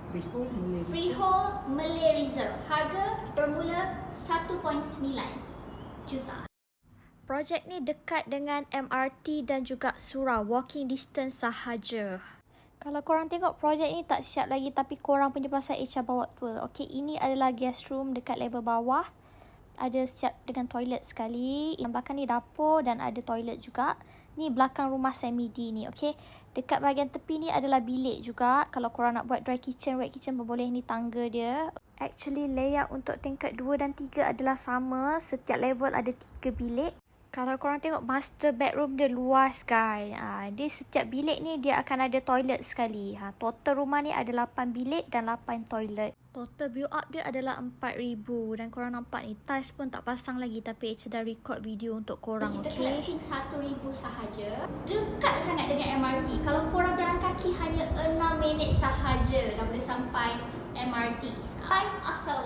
Freehold Malay Reserve. Harga bermula 1.9 juta. Projek ni dekat dengan MRT dan juga Surau. Walking distance sahaja. Kalau korang tengok projek ni tak siap lagi, tapi korang punya pasal Echa bawa tour. Okey, ini adalah guest room dekat level bawah. Ada siap dengan toilet sekali. Yang belakang ni dapur dan ada toilet juga. Ni belakang rumah Samidi ni, okey. Dekat bahagian tepi ni adalah bilik juga. Kalau korang nak buat dry kitchen, wet kitchen pun boleh. Ni tangga dia. Actually, layout untuk tingkat 2 dan 3 adalah sama. Setiap level ada 3 bilik. Kalau korang tengok master bedroom dia luas guys. Dia setiap bilik ni dia akan ada toilet sekali. Total rumah ni ada 8 bilik dan 8 toilet. Total build up dia adalah 4,000. Dan korang nampak ni tiles pun tak pasang lagi, tapi Echa dah record video untuk korang. Kita collecting 1,000 sahaja. Dekat sangat dengan MRT. Kalau korang jalan kaki hanya 6 minit sahaja dah boleh sampai MRT. Assalamualaikum.